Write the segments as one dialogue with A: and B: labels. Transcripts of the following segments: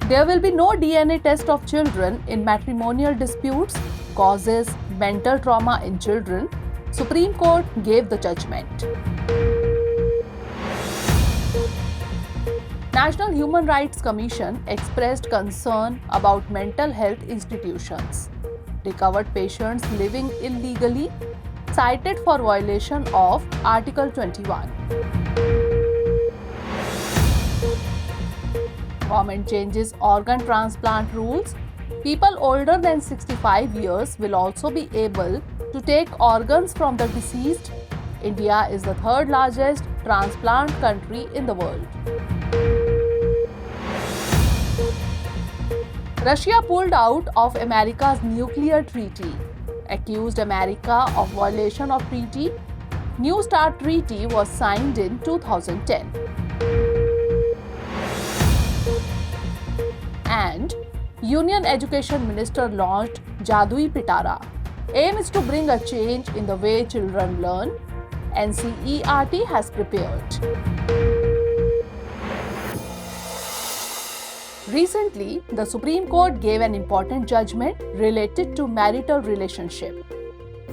A: There will be no DNA test of children in matrimonial disputes, causes mental trauma in children. Supreme Court gave the judgment. National Human Rights Commission expressed concern about mental health institutions. Recovered patients living illegally cited for violation of Article 21. Government changes organ transplant rules. People older than 65 years will also be able to take organs from the deceased. India is the third largest transplant country in the world. Russia pulled out of America's nuclear treaty, accused America of violation of treaty. New START treaty was signed in 2010. And Union Education Minister launched Jaadui Pitara. Aim is to bring a change in the way children learn. NCERT has prepared. Recently, the Supreme Court gave an important judgment related to marital relationship.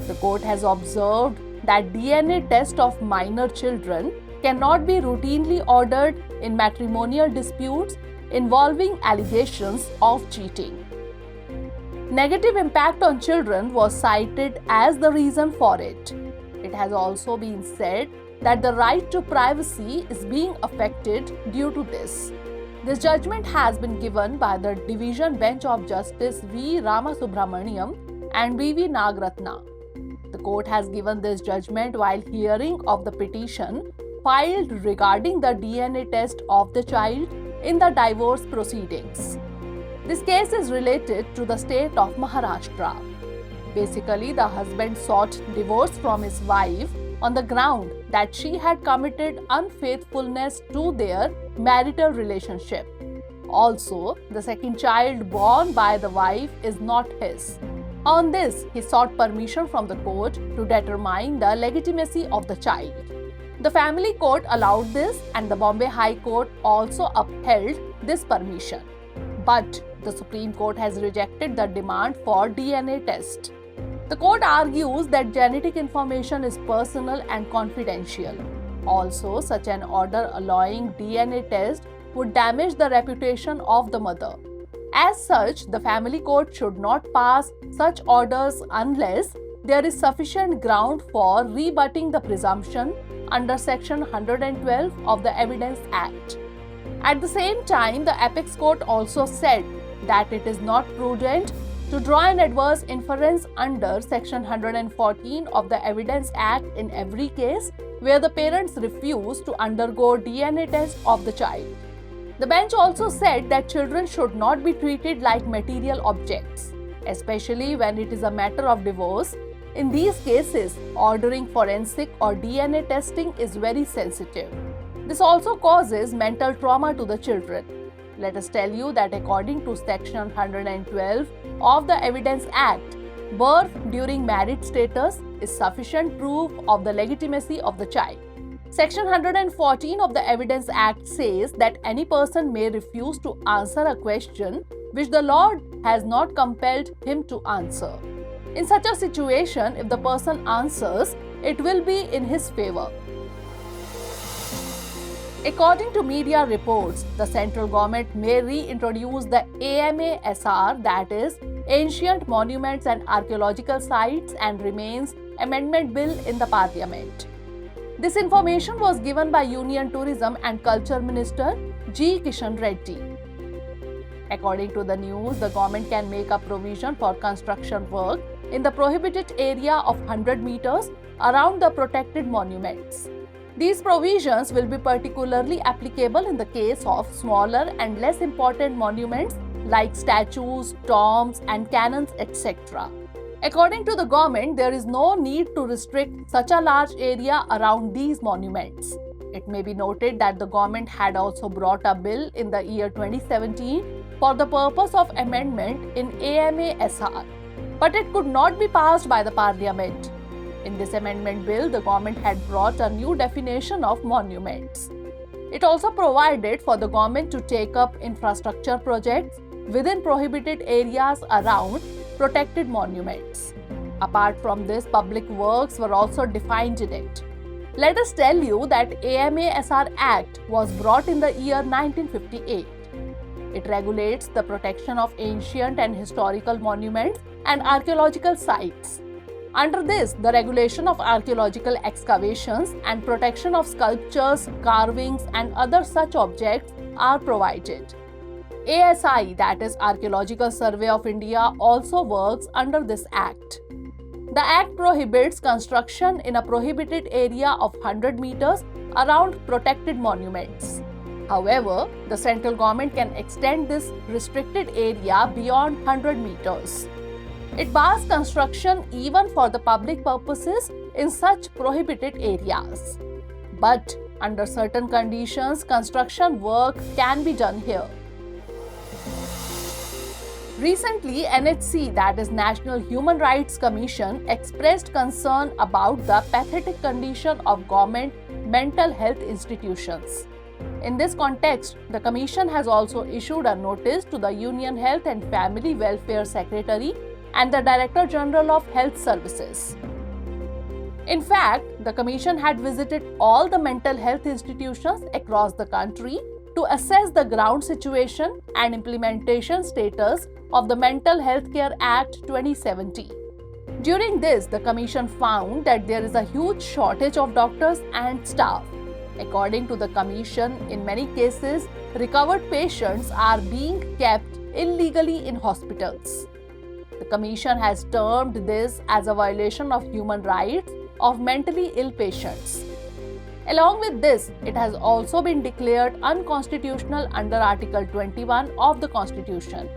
A: The court has observed that DNA test of minor children cannot be routinely ordered in matrimonial disputes involving allegations of cheating. Negative impact on children was cited as the reason for it. It has also been said that the right to privacy is being affected due to this. This judgment has been given by the Division Bench of Justice V. Ramasubramaniam and V.V. Nagratna. The court has given this judgment while hearing of the petition filed regarding the DNA test of the child in the divorce proceedings. This case is related to the state of Maharashtra. Basically, the husband sought divorce from his wife on the ground that she had committed unfaithfulness to their marital relationship. Also, the second child born by the wife is not his. On this, he sought permission from the court to determine the legitimacy of the child. The family court allowed this, and the Bombay High Court also upheld this permission. But the Supreme Court has rejected the demand for DNA test. The court argues that genetic information is personal and confidential. Also, such an order allowing DNA test would damage the reputation of the mother. As such, the family court should not pass such orders unless there is sufficient ground for rebutting the presumption under Section 112 of the Evidence Act. At the same time, the Apex Court also said that it is not prudent to draw an adverse inference under Section 114 of the Evidence Act in every case where the parents refuse to undergo DNA test of the child. The bench also said that children should not be treated like material objects, especially when it is a matter of divorce. In these cases, ordering forensic or DNA testing is very sensitive. This also causes mental trauma to the children. Let us tell you that according to Section 112 of the Evidence Act, birth during married status is sufficient proof of the legitimacy of the child. Section 114 of the Evidence Act says that any person may refuse to answer a question which the law has not compelled him to answer. In such a situation, if the person answers, it will be in his favor. According to media reports, the central government may reintroduce the AMASR, that is, Ancient Monuments and Archaeological Sites and Remains Amendment Bill in the Parliament. This information was given by Union Tourism and Culture Minister G. Kishan Reddy. According to the news, the government can make a provision for construction work in the prohibited area of 100 meters around the protected monuments. These provisions will be particularly applicable in the case of smaller and less important monuments like statues, tombs, and cannons, etc. According to the government, there is no need to restrict such a large area around these monuments. It may be noted that the government had also brought a bill in the year 2017 for the purpose of amendment in AMASR, but it could not be passed by the Parliament. In this amendment bill, the government had brought a new definition of monuments. It also provided for the government to take up infrastructure projects within prohibited areas around protected monuments. Apart from this, public works were also defined in it. Let us tell you that AMASR Act was brought in the year 1958. It regulates the protection of ancient and historical monuments and archaeological sites. Under this, the regulation of archaeological excavations and protection of sculptures, carvings, and other such objects are provided. ASI, that is Archaeological Survey of India, also works under this act. The act prohibits construction in a prohibited area of 100 meters around protected monuments. However, the central government can extend this restricted area beyond 100 meters. It bars construction even for the public purposes in such prohibited areas. But under certain conditions, construction work can be done here. Recently, NHC, that is National Human Rights Commission, expressed concern about the pathetic condition of government mental health institutions. In this context, the Commission has also issued a notice to the Union Health and Family Welfare Secretary and the Director General of Health Services. In fact, the Commission had visited all the mental health institutions across the country to assess the ground situation and implementation status of the Mental Health Care Act 2017. During this, the Commission found that there is a huge shortage of doctors and staff. According to the Commission, in many cases, recovered patients are being kept illegally in hospitals. The Commission has termed this as a violation of human rights of mentally ill patients. Along with this, it has also been declared unconstitutional under Article 21 of the Constitution.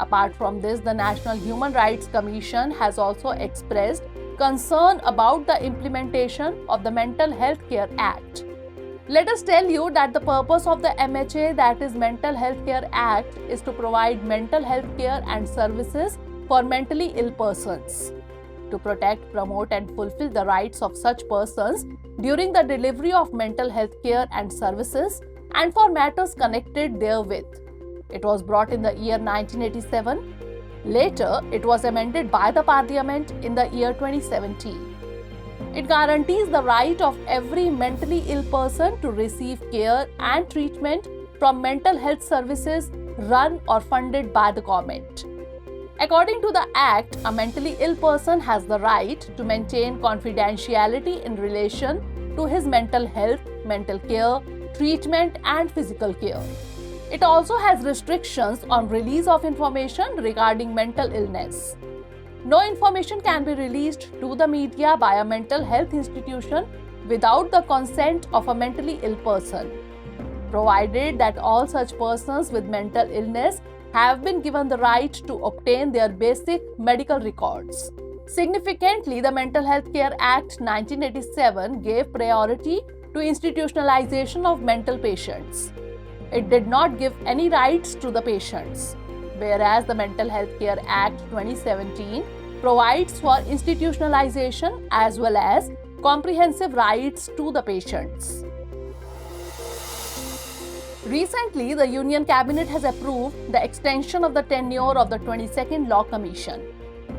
A: Apart from this, the National Human Rights Commission has also expressed concern about the implementation of the Mental Health Care Act. Let us tell you that the purpose of the MHA, that is Mental Health Care Act, is to provide mental health care and services for mentally ill persons, to protect, promote, and fulfill the rights of such persons during the delivery of mental health care and services, and for matters connected therewith. It was brought in the year 1987. Later, it was amended by the Parliament in the year 2017. It guarantees the right of every mentally ill person to receive care and treatment from mental health services run or funded by the government. According to the Act, a mentally ill person has the right to maintain confidentiality in relation to his mental health, mental care, treatment, and physical care. It also has restrictions on release of information regarding mental illness. No information can be released to the media by a mental health institution without the consent of a mentally ill person, provided that all such persons with mental illness have been given the right to obtain their basic medical records. Significantly, the Mental Health Care Act 1987 gave priority to institutionalization of mental patients. It did not give any rights to the patients, whereas the Mental Health Care Act 2017 provides for institutionalization as well as comprehensive rights to the patients. Recently, the Union Cabinet has approved the extension of the tenure of the 22nd Law Commission.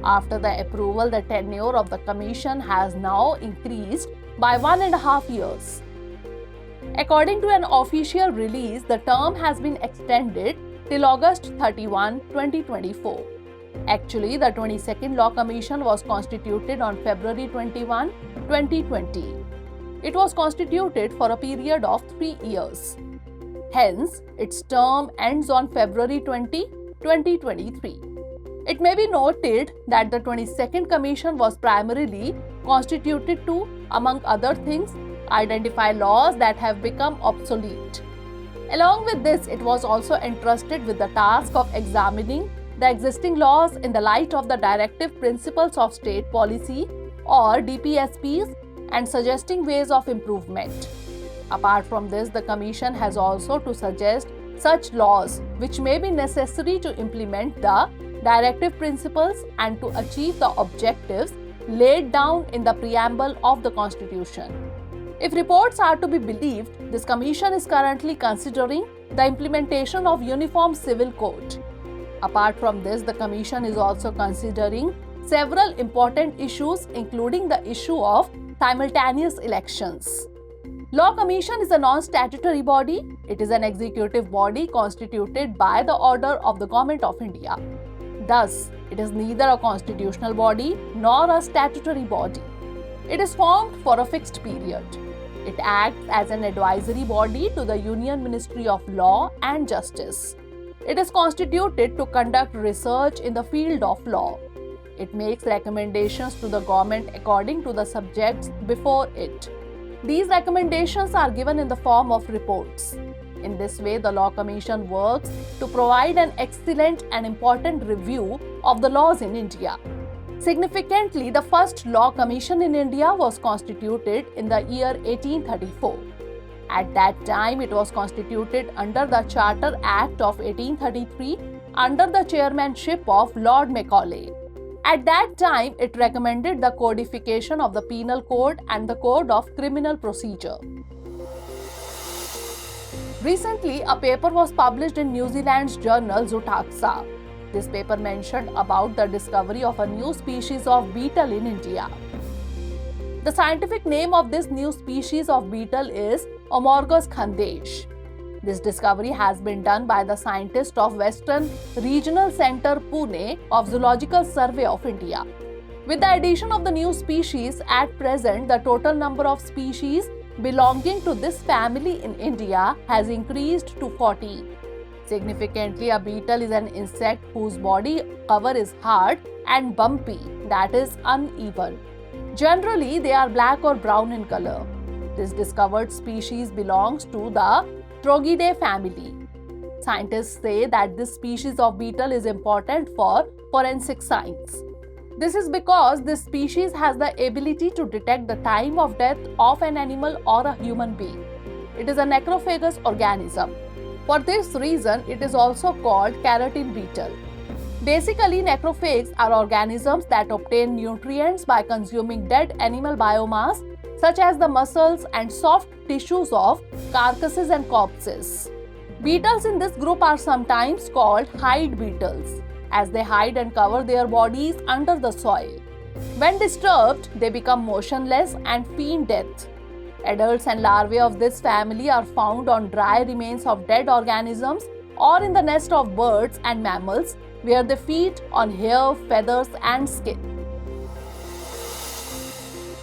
A: After the approval, the tenure of the Commission has now increased by 1.5 years. According to an official release, the term has been extended till August 31, 2024. Actually, the 22nd Law Commission was constituted on February 21, 2020. It was constituted for a period of 3 years. Hence, its term ends on February 20, 2023. It may be noted that the 22nd Commission was primarily constituted to, among other things, identify laws that have become obsolete. Along with this, it was also entrusted with the task of examining the existing laws in the light of the Directive Principles of State Policy or DPSPs and suggesting ways of improvement. Apart from this, the Commission has also to suggest such laws which may be necessary to implement the directive principles and to achieve the objectives laid down in the preamble of the Constitution. If reports are to be believed, this commission is currently considering the implementation of Uniform Civil Code. Apart from this, the commission is also considering several important issues, including the issue of simultaneous elections. Law Commission is a non-statutory body. It is an executive body constituted by the order of the Government of India. Thus, it is neither a constitutional body nor a statutory body. It is formed for a fixed period. It acts as an advisory body to the Union Ministry of Law and Justice. It is constituted to conduct research in the field of law. It makes recommendations to the government according to the subjects before it. These recommendations are given in the form of reports. In this way, the Law Commission works to provide an excellent and important review of the laws in India. Significantly, the first Law Commission in India was constituted in the year 1834. At that time, it was constituted under the Charter Act of 1833 under the chairmanship of Lord Macaulay. At that time, it recommended the codification of the Penal Code and the Code of Criminal Procedure. Recently, a paper was published in New Zealand's journal Zootaxa. This paper mentioned about the discovery of a new species of beetle in India. The scientific name of this new species of beetle is Omorgus khandesh. This discovery has been done by the scientists of Western Regional Centre Pune of Zoological Survey of India. With the addition of the new species, at present the total number of species belonging to this family in India has increased to 40. Significantly, a beetle is an insect whose body cover is hard and bumpy, that is uneven. Generally, they are black or brown in color. This discovered species belongs to the Trogidae family. Scientists say that this species of beetle is important for forensic science. This is because this species has the ability to detect the time of death of an animal or a human being. It is a necrophagous organism. For this reason, it is also called keratin beetle. Basically, necrophages are organisms that obtain nutrients by consuming dead animal biomass, such as the muscles and soft tissues of carcasses and corpses. Beetles in this group are sometimes called hide beetles, as they hide and cover their bodies under the soil. When disturbed, they become motionless and feign death. Adults and larvae of this family are found on dry remains of dead organisms or in the nest of birds and mammals, where they feed on hair, feathers, and skin.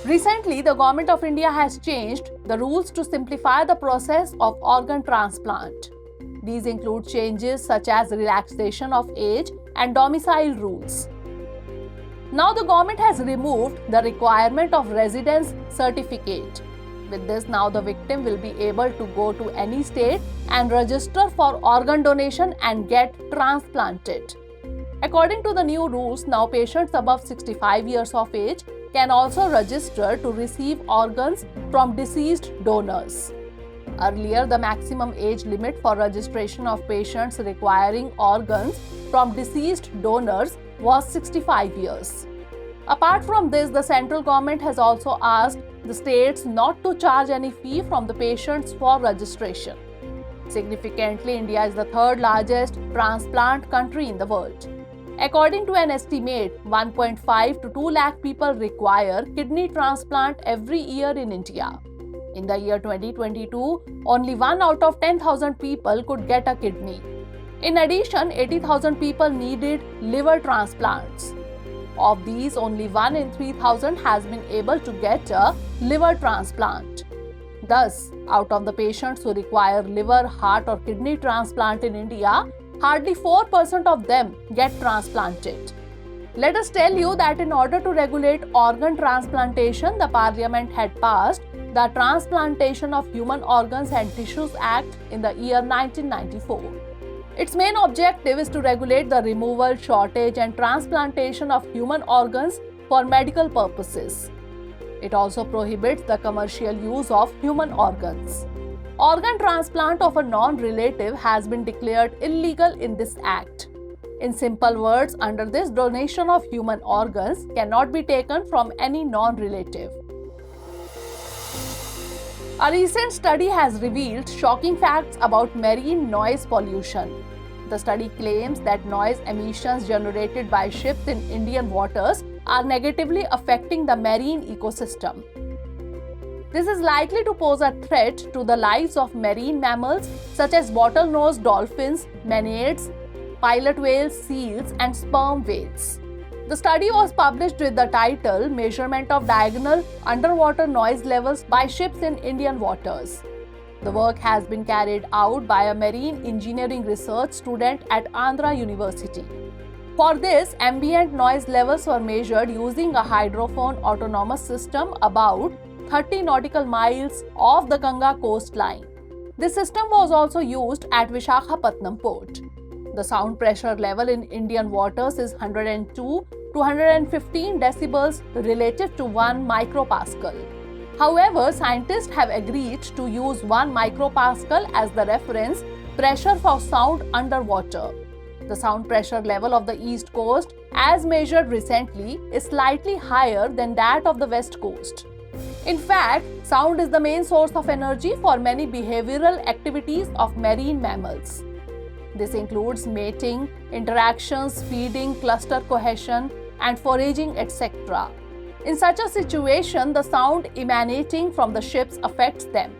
A: Recently, the Government of India has changed the rules to simplify the process of organ transplant. These include changes such as relaxation of age and domicile rules. Now, the government has removed the requirement of residence certificate. With this, now the victim will be able to go to any state and register for organ donation and get transplanted. According to the new rules, now patients above 65 years of age can also register to receive organs from deceased donors. Earlier, the maximum age limit for registration of patients requiring organs from deceased donors was 65 years. Apart from this, the central government has also asked the states not to charge any fee from the patients for registration. Significantly, India is the third largest transplant country in the world. According to an estimate, 1.5 to 2 lakh people require kidney transplant every year in India. In the year 2022, only 1 out of 10,000 people could get a kidney. In addition, 80,000 people needed liver transplants. Of these, only 1 in 3,000 has been able to get a liver transplant. Thus, out of the patients who require liver, heart or kidney transplant in India, hardly 4% of them get transplanted. Let us tell you that in order to regulate organ transplantation, the Parliament had passed the Transplantation of Human Organs and Tissues Act in the year 1994. Its main objective is to regulate the removal, shortage and transplantation of human organs for medical purposes. It also prohibits the commercial use of human organs. Organ transplant of a non-relative has been declared illegal in this act. In simple words, under this, donation of human organs cannot be taken from any non-relative. A recent study has revealed shocking facts about marine noise pollution. The study claims that noise emissions generated by ships in Indian waters are negatively affecting the marine ecosystem. This is likely to pose a threat to the lives of marine mammals such as bottlenose dolphins, manatees, pilot whales, seals, and sperm whales. The study was published with the title Measurement of Diurnal Underwater Noise Levels by Ships in Indian Waters. The work has been carried out by a marine engineering research student at Andhra University. For this, ambient noise levels were measured using a hydrophone autonomous system about 30 nautical miles off the Ganga coastline. This system was also used at Visakhapatnam port. The sound pressure level in Indian waters is 102 to 115 decibels relative to 1 micropascal. However, scientists have agreed to use 1 micropascal as the reference pressure for sound underwater. The sound pressure level of the East Coast, as measured recently, is slightly higher than that of the West Coast. In fact, sound is the main source of energy for many behavioral activities of marine mammals. This includes mating, interactions, feeding, cluster cohesion, and foraging, etc. In such a situation, the sound emanating from the ships affects them.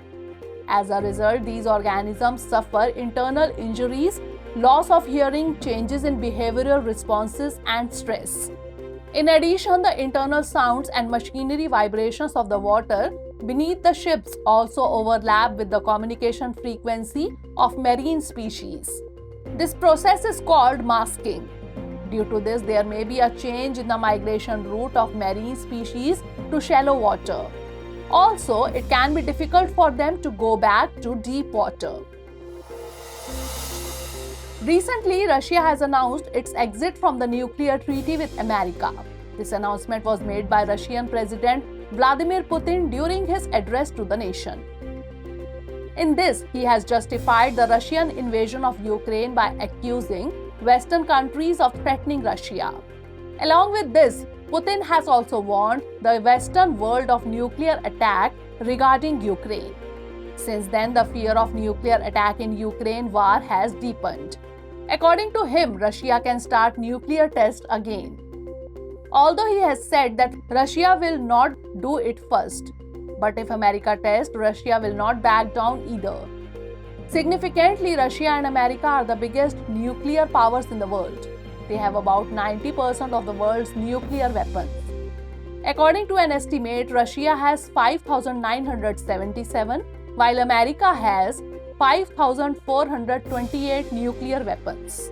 A: As a result, these organisms suffer internal injuries, loss of hearing, changes in behavioral responses, and stress. In addition, the internal sounds and machinery vibrations of the water beneath the ships also overlap with the communication frequency of marine species. This process is called masking. Due to this, there may be a change in the migration route of marine species to shallow water. Also, it can be difficult for them to go back to deep water. Recently, Russia has announced its exit from the nuclear treaty with America. This announcement was made by Russian President Vladimir Putin during his address to the nation. In this, he has justified the Russian invasion of Ukraine by accusing Western countries of threatening Russia. Along with this, Putin has also warned the Western world of nuclear attack regarding Ukraine. Since then, the fear of nuclear attack in Ukraine war has deepened. According to him, Russia can start nuclear tests again. Although he has said that Russia will not do it first, but if America tests, Russia will not back down either. Significantly, Russia and America are the biggest nuclear powers in the world. They have about 90% of the world's nuclear weapons. According to an estimate, Russia has 5,977, while America has 5,428 nuclear weapons.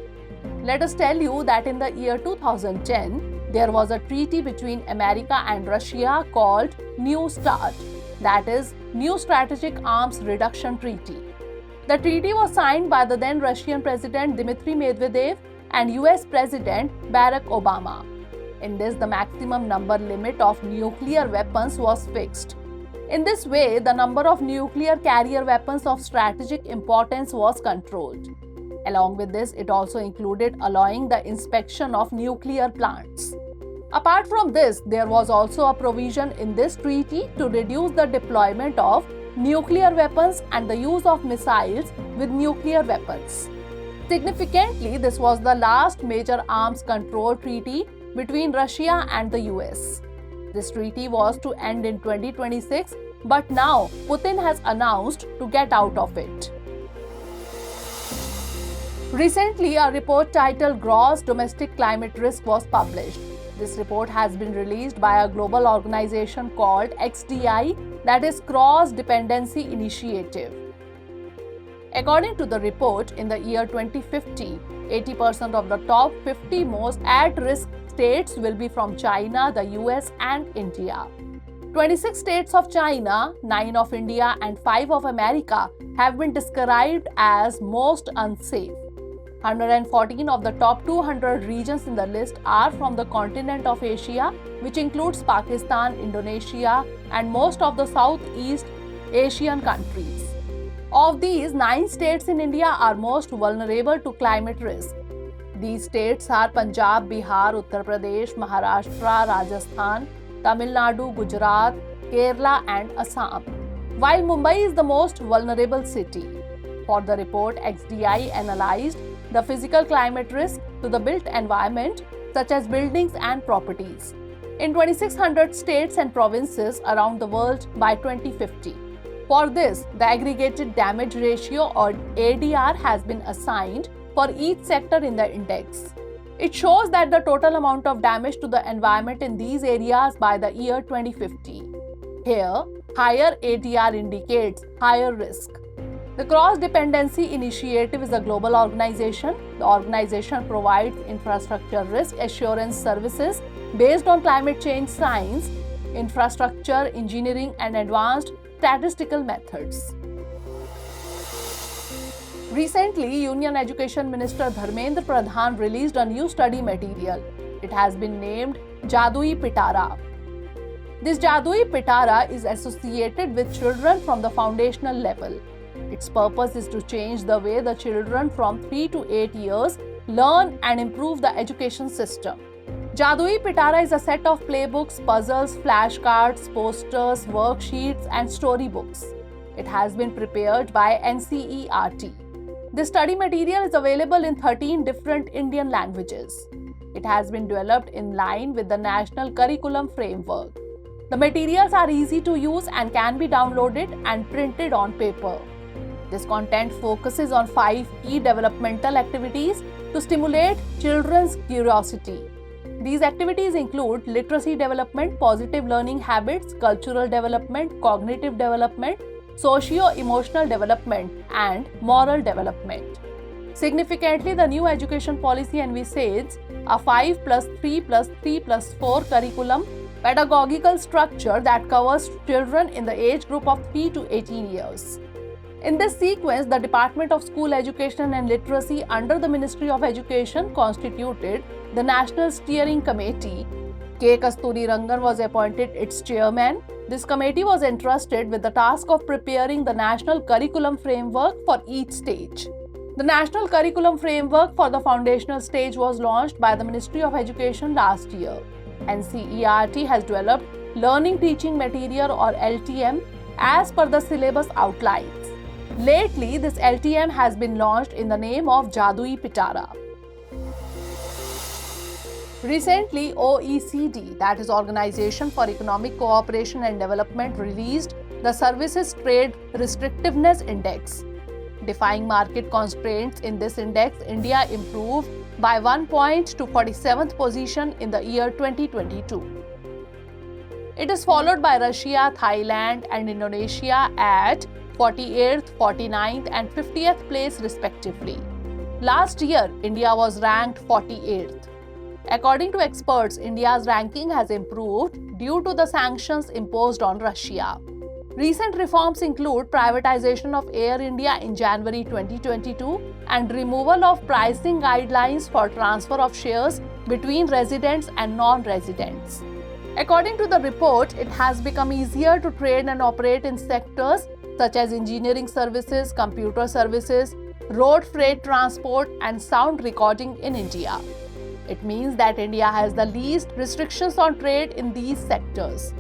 A: Let us tell you that in the year 2010, there was a treaty between America and Russia called New START, that is, New Strategic Arms Reduction Treaty. The treaty was signed by the then Russian President Dmitry Medvedev and US President Barack Obama. In this, the maximum number limit of nuclear weapons was fixed. In this way, the number of nuclear carrier weapons of strategic importance was controlled. Along with this, it also included allowing the inspection of nuclear plants. Apart from this, there was also a provision in this treaty to reduce the deployment of nuclear weapons and the use of missiles with nuclear weapons. Significantly, this was the last major arms control treaty between Russia and the US. This treaty was to end in 2026, but now Putin has announced to get out of it. Recently, a report titled Gross Domestic Climate Risk was published. This report has been released by a global organization called XDI, that is Cross Dependency Initiative. According to the report, in the year 2050, 80% of the top 50 most at-risk states will be from China, the US, and India. 26 states of China, 9 of India, and 5 of America have been described as most unsafe. 114 of the top 200 regions in the list are from the continent of Asia, which includes Pakistan, Indonesia, and most of the Southeast Asian countries. Of these, 9 states in India are most vulnerable to climate risk. These states are Punjab, Bihar, Uttar Pradesh, Maharashtra, Rajasthan, Tamil Nadu, Gujarat, Kerala, and Assam. while Mumbai is the most vulnerable city. For the report, XDI analyzed the physical climate risk to the built environment, such as buildings and properties, in 2,600 states and provinces around the world by 2050. For this, the aggregated damage ratio or ADR has been assigned for each sector in the index. It shows that the total amount of damage to the environment in these areas by the year 2050. Here, higher ADR indicates higher risk. The Cross Dependency Initiative is a global organization. The organization provides infrastructure risk assurance services based on climate change science, infrastructure, engineering, and advanced statistical methods. Recently, Union Education Minister Dharmendra Pradhan released a new study material. It has been named Jaadui Pitara. This Jaadui Pitara is associated with children from the foundational level. Its purpose is to change the way the children from 3 to 8 years learn and improve the education system. Jaadui Pitara is a set of playbooks, puzzles, flashcards, posters, worksheets, and storybooks. It has been prepared by NCERT. This study material is available in 13 different Indian languages. It has been developed in line with the National Curriculum Framework. The materials are easy to use and can be downloaded and printed on paper. This content focuses on 5 key developmental activities to stimulate children's curiosity. These activities include literacy development, positive learning habits, cultural development, cognitive development, socio-emotional development, and moral development. Significantly, the new education policy envisages a 5+3+3+4 curriculum pedagogical structure that covers children in the age group of 3 to 18 years. In this sequence, the Department of School Education and Literacy under the Ministry of Education constituted the National Steering Committee. K. Kasturirangan was appointed its chairman. This committee was entrusted with the task of preparing the national curriculum framework for each stage. The National Curriculum Framework for the foundational stage was launched by the Ministry of Education last year. NCERT has developed Learning Teaching Material or LTM as per the syllabus outlines. Lately, this LTM has been launched in the name of Jaadui Pitara. Recently, OECD, that is Organization for Economic Cooperation and Development, released the Services Trade Restrictiveness Index. Defying market constraints in this index, India improved by 1 point to 47th position in the year 2022. It is followed by Russia, Thailand, and Indonesia at 48th, 49th, and 50th place respectively. Last year, India was ranked 48th. According to experts, India's ranking has improved due to the sanctions imposed on Russia. Recent reforms include privatization of Air India in January 2022 and removal of pricing guidelines for transfer of shares between residents and non-residents. According to the report, it has become easier to trade and operate in sectors such as engineering services, computer services, road freight transport, and sound recording in India. It means that India has the least restrictions on trade in these sectors.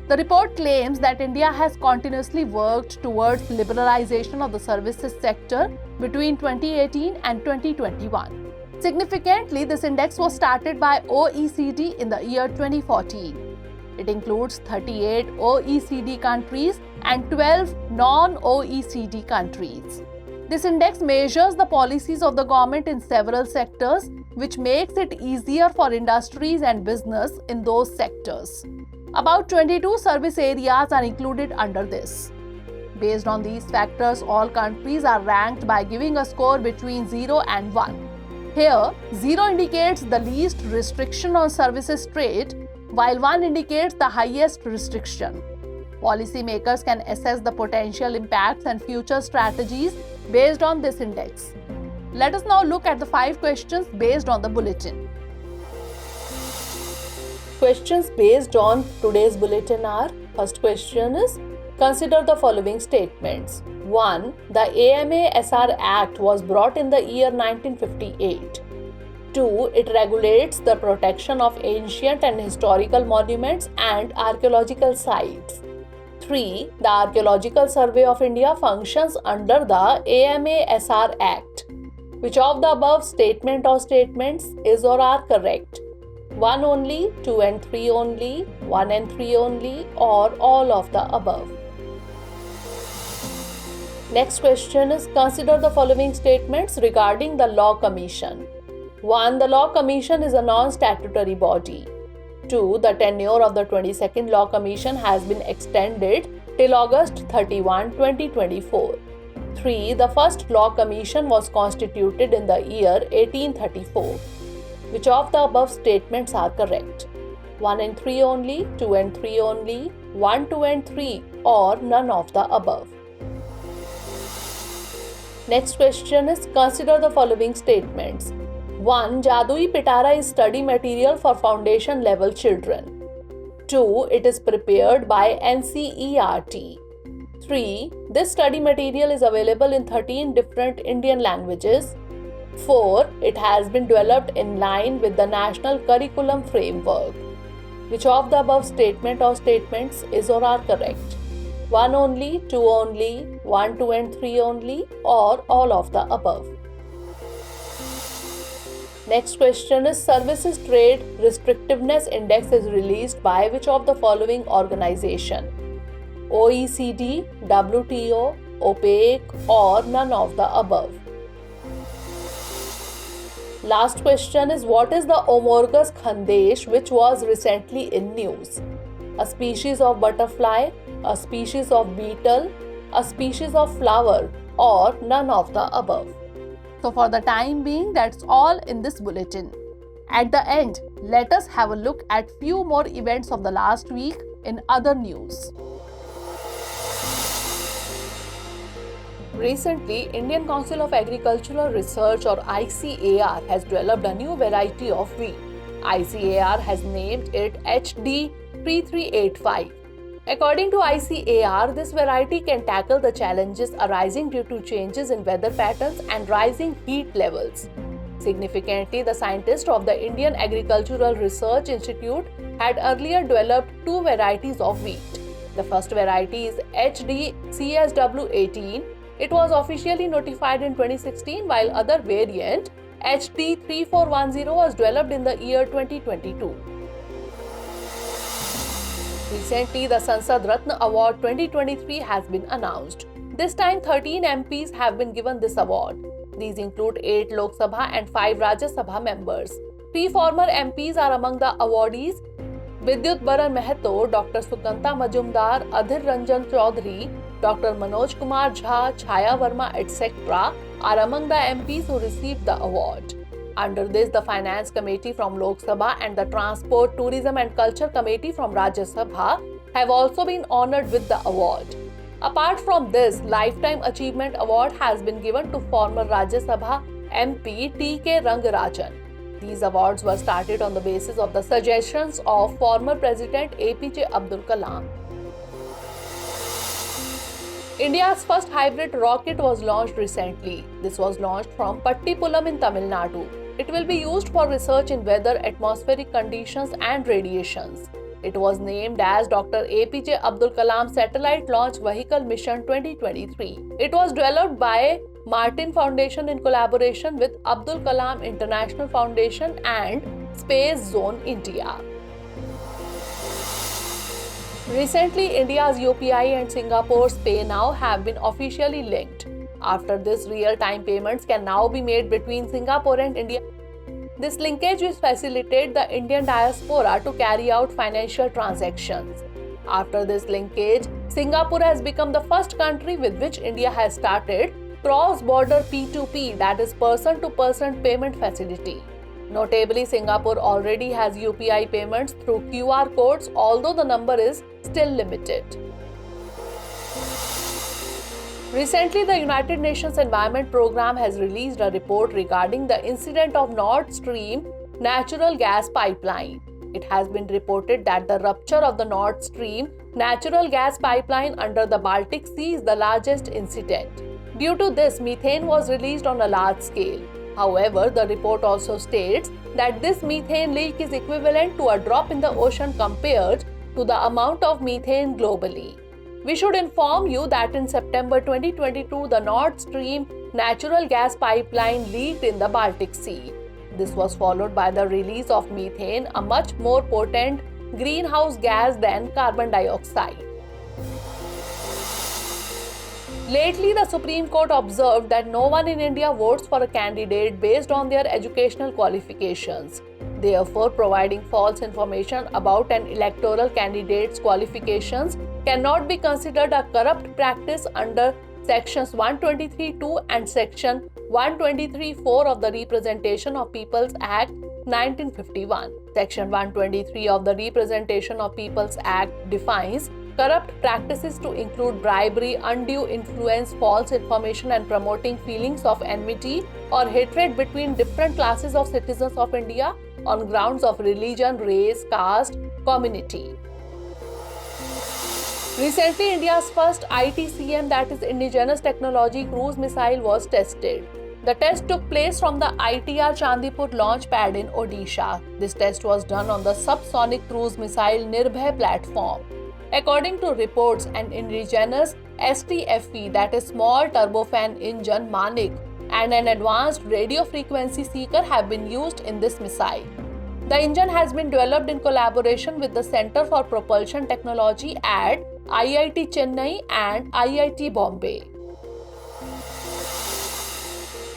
A: The report claims that India has continuously worked towards liberalization of the services sector between 2018 and 2021. Significantly, this index was started by OECD in the year 2014. It includes 38 OECD countries and 12 non-OECD countries. This index measures the policies of the government in several sectors, which makes it easier for industries and business in those sectors. About 22 service areas are included under this. Based on these factors, all countries are ranked by giving a score between 0 and 1. Here, 0 indicates the least restriction on services trade, while 1 indicates the highest restriction. Policymakers can assess the potential impacts and future strategies based on this index. Let us now look at the 5 questions based on the bulletin. Questions based on today's bulletin are: first question is, consider the following statements. 1. The AMASR Act was brought in the year 1958. 2. It regulates the protection of ancient and historical monuments and archaeological sites. 3. The Archaeological Survey of India functions under the AMASR Act. Which of the above statement or statements is or are correct? 1 only, 2 and 3 only, 1 and 3 only, or all of the above? Next question is, consider the following statements regarding the Law Commission. 1. The Law Commission is a non-statutory body. 2. The tenure of the 22nd Law Commission has been extended till August 31, 2024. 3. The first Law Commission was constituted in the year 1834. Which of the above statements are correct? 1 and 3 only, 2 and 3 only, 1, 2 and 3, or none of the above? Next question is, consider the following statements. 1. Jaadui Pitara is study material for foundation level children. 2. It is prepared by NCERT. 3. This study material is available in 13 different Indian languages. 4. It has been developed in line with the National Curriculum Framework. Which of the above statement or statements is or are correct? 1 only, 2 only, 1, 2 and 3 only, or all of the above? Next question is, Services Trade Restrictiveness Index is released by which of the following organization? OECD, WTO, OPEC, or none of the above? Last question is, what is the Omorgus khandesh which was recently in news? A species of butterfly, a species of beetle, a species of flower, or none of the above? So for the time being, that's all in this bulletin. At the end, let us have a look at few more events of the last week in other news. Recently, Indian Council of Agricultural Research or ICAR has developed a new variety of wheat. ICAR has named it HD 3385. According to ICAR, this variety can tackle the challenges arising due to changes in weather patterns and rising heat levels. Significantly, the scientists of the Indian Agricultural Research Institute had earlier developed two varieties of wheat. The first variety is HD CSW18. It was officially notified in 2016, while other variant HD 3410 was developed in the year 2022. Recently, the Sansad Ratna Award 2023 has been announced. This time, 13 MPs have been given this award. These include 8 Lok Sabha and 5 Rajya Sabha members. 3 former MPs are among the awardees. Vidyut Baran Mehato, Dr. Sukanta Majumdar, Adhir Ranjan Chaudhary, Dr. Manoj Kumar Jha, Chhaya Verma, etc. are among the MPs who received the award. Under this, the Finance Committee from Lok Sabha and the Transport, Tourism and Culture Committee from Rajya Sabha have also been honoured with the award. Apart from this, Lifetime Achievement Award has been given to former Rajya Sabha MP T.K. Rangarajan. These awards were started on the basis of the suggestions of former President APJ Abdul Kalam. India's first hybrid rocket was launched recently. This was launched from Pattipulam in Tamil Nadu. It will be used for research in weather, atmospheric conditions and radiations. It was named as Dr. APJ Abdul Kalam Satellite Launch Vehicle Mission 2023. It was developed by Martin Foundation in collaboration with Abdul Kalam International Foundation and Space Zone India. Recently, India's UPI and Singapore's PayNow have been officially linked. After this, real-time payments can now be made between Singapore and India. This linkage will facilitate the Indian diaspora to carry out financial transactions. After this linkage, Singapore has become the first country with which India has started cross-border P2P, that is person-to-person payment facility. Notably, Singapore already has UPI payments through QR codes, although the number is still limited. Recently, the United Nations Environment Programme has released a report regarding the incident of Nord Stream natural gas pipeline. It has been reported that the rupture of the Nord Stream natural gas pipeline under the Baltic Sea is the largest incident. Due to this, methane was released on a large scale. However, the report also states that this methane leak is equivalent to a drop in the ocean compared to the amount of methane globally. We should inform you that in September 2022, the Nord Stream natural gas pipeline leaked in the Baltic Sea. This was followed by the release of methane, a much more potent greenhouse gas than carbon dioxide. Lately, the Supreme Court observed that no one in India votes for a candidate based on their educational qualifications. Therefore, providing false information about an electoral candidate's qualifications cannot be considered a corrupt practice under Sections 123(2) and Section 123(4) of the Representation of People's Act 1951. Section 123 of the Representation of People's Act defines corrupt practices to include bribery, undue influence, false information, and promoting feelings of enmity or hatred between different classes of citizens of India on grounds of religion, race, caste, community. Recently, India's first ITCM, that is Indigenous Technology Cruise Missile, was tested. The test took place from the ITR Chandipur launch pad in Odisha. This test was done on the subsonic cruise missile Nirbhay platform. According to reports, an indigenous STFE, that is small turbofan engine Manik, and an advanced radio frequency seeker have been used in this missile. The engine has been developed in collaboration with the Center for Propulsion Technology at IIT Chennai and IIT Bombay.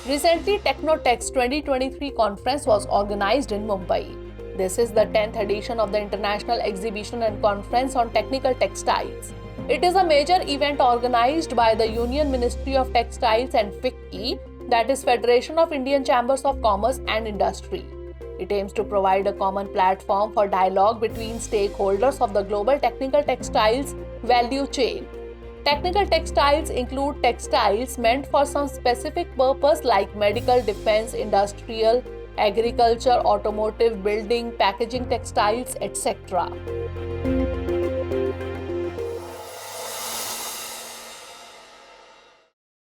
A: Recently, Technotex 2023 conference was organized in Mumbai. This is the 10th edition of the International Exhibition and Conference on Technical Textiles. It is a major event organized by the Union Ministry of Textiles and FICCI, that is Federation of Indian Chambers of Commerce and Industry. It aims to provide a common platform for dialogue between stakeholders of the global technical textiles value chain. Technical textiles include textiles meant for some specific purpose like medical, defense, industrial, agriculture, automotive, building, packaging textiles, etc.